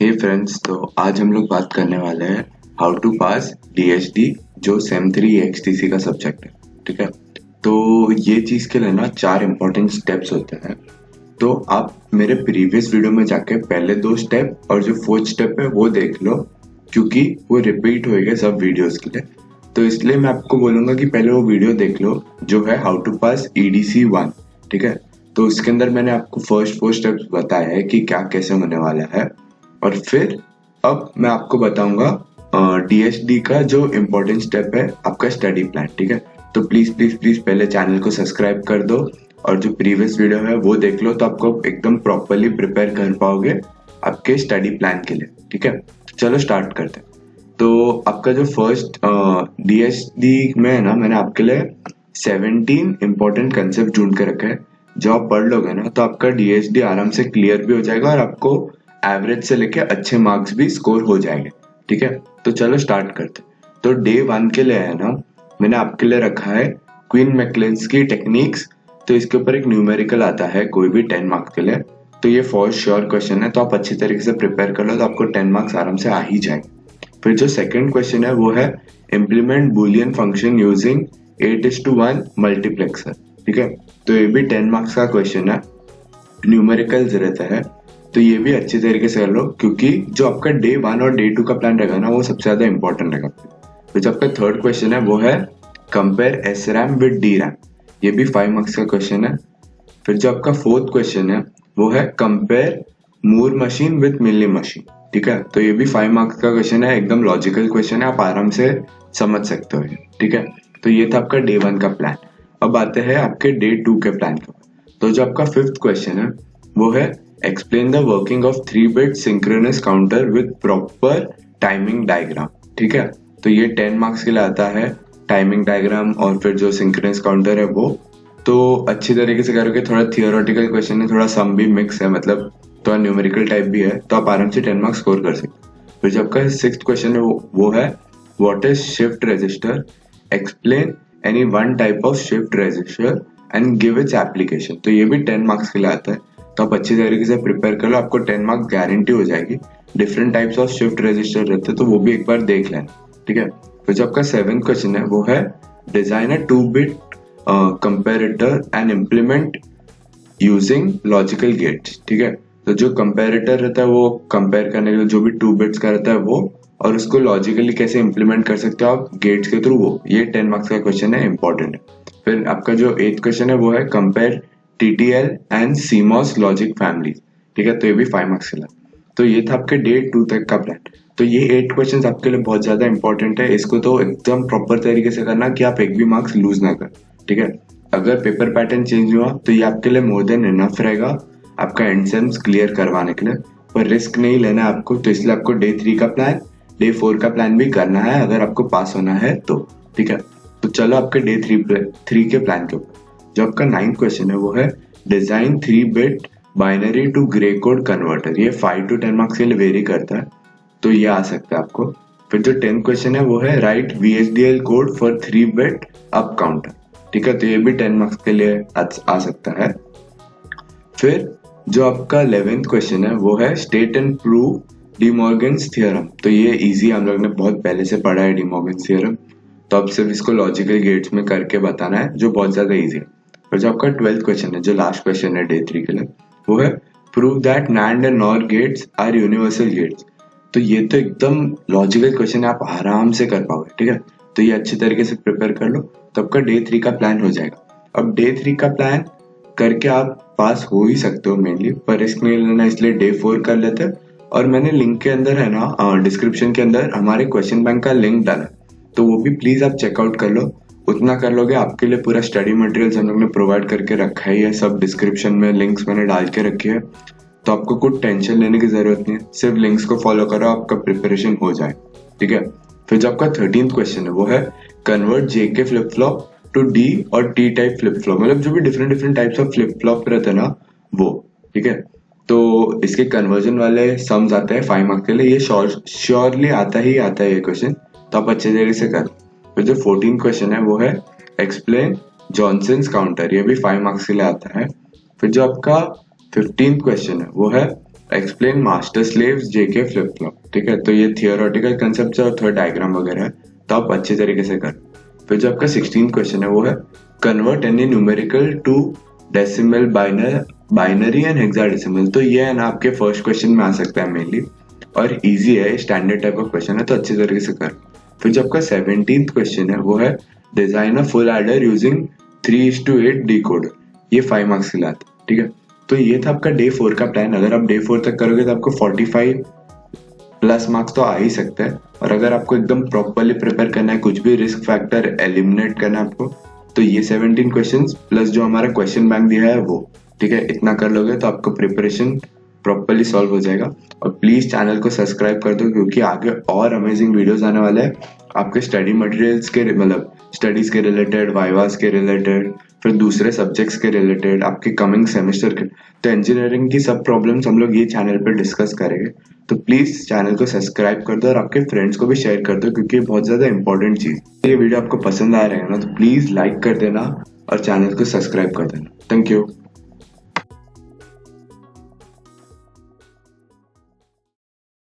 हे friends, तो आज हम लोग बात करने वाले हैं हाउ टू पास डीएसडी जो सेम 3 एक्सटीसी का सब्जेक्ट है। ठीक है, तो ये चीज़ के लिए ना 4 इंपॉर्टेंट स्टेप्स होते हैं। तो आप मेरे प्रीवियस वीडियो में जाके पहले 2 स्टेप और जो 4th स्टेप है वो देख लो, क्योंकि वो रिपीट होएगा सब वीडियोस के लिए। तो इसलिए मैं आपको बोलूँगा कि पहले वो वीडियो देख लो जो है हाउ टू पास ईडीसी 1। ठीक है, तो उसके अंदर मैंने आपको फर्स्ट 4 स्टेप्स बताया है कि क्या कैसे होने वाला है। और फिर अब मैं आपको बताऊंगा डीएसडी का जो इम्पोर्टेंट स्टेप है, आपका स्टडी प्लान। ठीक है, तो प्लीज प्लीज प्लीज पहले चैनल को सब्सक्राइब कर दो और जो प्रीवियस वीडियो है वो देख लो, तो आपको एकदम प्रॉपरली प्रिपेयर कर पाओगे आपके स्टडी प्लान के लिए। ठीक है, चलो स्टार्ट करते हैं। तो आपका जो फर्स्ट डीएसडी में है ना, मैंने आपके लिए 17 इंपॉर्टेंट कंसेप्ट ढूंढ के रखे हैं। जो आप पढ़ लोगे ना तो आपका डीएसडी आराम से क्लियर भी हो जाएगा और आपको एवरेज से लेके अच्छे मार्क्स भी स्कोर हो जाएंगे। ठीक है, तो चलो स्टार्ट करते। तो डे 1 के लिए है ना, मैंने आपके लिए रखा है क्वीन मैकलेंस की टेक्निक्स। तो इसके ऊपर एक न्यूमेरिकल आता है कोई भी 10 मार्क्स के लिए। तो ये फॉर श्योर क्वेश्चन है, तो आप अच्छी तरीके से प्रिपेयर कर लो तो आपको 10 मार्क्स आराम से आ ही जाएंगे। फिर जो सेकंड क्वेश्चन है वो है implement Boolean function using 8:1 multiplexer. ठीक है, तो ये भी 10 मार्क्स का क्वेश्चन है, न्यूमेरिकल्स रहता है। तो ये भी अच्छी तरीके से कर लो, क्योंकि जो आपका डे 1 और डे 2 का प्लान रहेगा ना वो सबसे ज्यादा इंपॉर्टेंट रहेगा। तो जो आपका थर्ड क्वेश्चन है वो है compare S RAM with D RAM. ये भी 5 मार्क्स का क्वेश्चन है। फिर जो आपका फोर्थ क्वेश्चन है वो है compare Moore machine with Mealy machine. ठीक है, तो ये भी 5 मार्क्स का क्वेश्चन है, एकदम लॉजिकल क्वेश्चन है, आप आराम से समझ सकते हो। ठीक है, तो ये था आपका डे 1 का प्लान। अब आते हैं आपके डे 2 के प्लान के। तो जो आपका फिफ्थ क्वेश्चन है वो है explain the working of 3-bit synchronous counter with proper timing diagram. ठीक है, तो ये 10 मार्क्स के लिए आता है, टाइमिंग डायग्राम और फिर जो सिंक्रोनस काउंटर है वो। तो अच्छी तरीके से करोगे, थोड़ा थियोरेटिकल क्वेश्चन है, थोड़ा सम भी मिक्स है, मतलब थोड़ा न्यूमेरिकल टाइप भी है, तो आप आराम से 10 मार्क्स स्कोर कर सकते हो। फिर जो आपका सिक्स्थ क्वेश्चन है वो है what is shift register, explain any one type of shift register and give its application. तो ये भी 10 मार्क्स के लिए आता है, तो आप अच्छी तरीके से प्रिपेयर कर लो, आपको 10 मार्क्स गारंटी हो जाएगी। Different types of shift register रहते हैं, तो वो भी एक बार देख लेना। ठीक है, तो जो आपका 7th क्वेश्चन है वो है design a 2-bit comparator and implement using logical gates. ठीक है, तो जो कंपेरेटर रहता है वो कंपेयर करने के लिए जो भी 2 बिट्स का रहता है वो, और उसको लॉजिकली कैसे इम्प्लीमेंट कर सकते हो आप गेट्स के थ्रू, वो ये 10 मार्क्स का क्वेश्चन है, इंपॉर्टेंट है। फिर आपका जो 8th क्वेश्चन है वो है compare TTL and CMOS logic family. ठीक है, तो ये भी 5 मार्क्स के लिए। तो ये था आपके डे 2 तक का प्लान। तो ये 8 क्वेश्चन आपके लिए बहुत ज्यादा इंपॉर्टेंट है, इसको तो एकदम प्रॉपर तरीके से करना कि आप एक भी मार्क्स लूज ना कर। ठीक है, अगर पेपर पैटर्न चेंज हुआ तो ये आपके लिए मोर देन इनफ रहेगा आपका एंड सेम्स क्लियर करवाने के लिए, पर रिस्क नहीं लेना है आपको। तो इसलिए आपको डे 3 का प्लान, डे 4 का प्लान भी करना है अगर आपको पास होना है तो। ठीक है, तो चलो आपके डे 3 के प्लान के ऊपर। जो आपका 9th क्वेश्चन है वो है design 3-bit binary to gray code converter. ये 5 to 10 मार्क्स के लिए वेरी करता है, तो ये आ सकता है आपको। फिर जो 10th क्वेश्चन है वो है right VHDL code for 3-bit up counter. ठीक है, तो ये भी 10 मार्क्स के लिए आ सकता है। फिर जो आपका 11th क्वेश्चन है वो है state and prove D Morgan's theorem. तो ये इजी, हम लोग ने बहुत पहले से पढ़ा है डी मॉर्गन्स थियरम, तो अब सिर्फ इसको लॉजिकल गेट्स में करके बताना है, जो बहुत ज्यादा इजी है। और जो आपका 12th क्वेश्चन है, जो लास्ट क्वेश्चन है डे 3 के लिए, वो है prove that NAND and NOR gates are universal gates. तो ये तो एकदम लॉजिकल क्वेश्चन है, आप आराम से कर पाओगे। ठीक है, तो ये अच्छी तरीके से प्रिपेयर कर लो तो आपका डे 3 का प्लान हो जाएगा। अब डे 3 का प्लान करके आप पास हो ही सकते हो मेनली, पर रिस्क नहीं लेना, इसलिए डे 4 कर लेते हैं। और मैंने लिंक के अंदर है ना, डिस्क्रिप्शन के अंदर हमारे क्वेश्चन बैंक का लिंक डाला, तो वो भी प्लीज आप चेकआउट कर लो। उतना कर लोगे, आपके लिए पूरा स्टडी मटेरियल्स हम लोग ने प्रोवाइड करके रखा ही है, सब डिस्क्रिप्शन में लिंक्स मैंने डाल के रखी है, तो आपको कुछ टेंशन लेने की जरूरत नहीं है, सिर्फ लिंक्स को फॉलो करो, आपका प्रिपरेशन हो जाए। ठीक है, फिर जो आपका 13th क्वेश्चन है वो है convert JK flip flop to D और T टाइप फ्लिप फ्लॉप, मतलब जो भी different types of flip flop रहते हैं ना वो। ठीक है, तो इसके कन्वर्जन वाले सम्स आते हैं 5 मार्क्स के लिए, ये श्योरली आता ही आता है ये क्वेश्चन, तो आप अच्छे तरीके से कर। फिर जो 14th क्वेश्चन है वो है एक्सप्लेन जॉनसन्स काउंटर, ये भी 5 मार्क्स के लिए आता है। फिर जो आपका 15th क्वेश्चन है वो है explain master slaves JK flip flop, ठीक है। तो ये थियोरेटिकल कंसेप्ट है और थोड़ा डायग्राम वगैरह है, तो आप अच्छे तरीके से कर। फिर जो आपका 16th क्वेश्चन है वो है convert any numerical to decimal binary and hexadecimal. तो ये है ना आपके फर्स्ट क्वेश्चन में आ सकता है मेनली, और इजी है, स्टैंडर्ड टाइप का क्वेश्चन है, तो अच्छे तरीके से कर। फिर जो आपका 17th क्वेश्चन है वो है design a full adder using 3:8 decoder. ये 5 मार्क्स के लिए आता है, ठीक है। तो ये था आपका डे 4 का प्लान। अगर आप डे 4 तक करोगे तो आपको 45 प्लस मार्क्स तो आ ही सकता है। और अगर आपको एकदम प्रॉपरली प्रिपेयर करना है, कुछ भी रिस्क फैक्टर एलिमिनेट करना है आपको, तो ये 17 क्वेश्चंस प्लस जो हमारा क्वेश्चन बैंक दिया है वो, ठीक है, इतना कर लोगे तो आपको प्रिपरेशन प्रॉपरली सॉल्व हो जाएगा। और प्लीज चैनल को सब्सक्राइब कर दो, क्योंकि आगे और अमेजिंग वीडियोस आने वाले हैं आपके स्टडी मटेरियल्स के, मतलब स्टडीज के रिलेटेड, वाइवास के रिलेटेड, फिर दूसरे सब्जेक्ट्स के रिलेटेड, आपके कमिंग सेमेस्टर के। तो इंजीनियरिंग की सब प्रॉब्लम्स हम लोग ये चैनल पे डिस्कस करेंगे। तो प्लीज चैनल को सब्सक्राइब कर दो और आपके फ्रेंड्स को भी शेयर कर दो, क्योंकि ये बहुत ज्यादा इंपॉर्टेंट चीज। ये वीडियो आपको पसंद आ रहा है ना, तो प्लीज लाइक कर देना और चैनल को सब्सक्राइब कर देना। Thank you.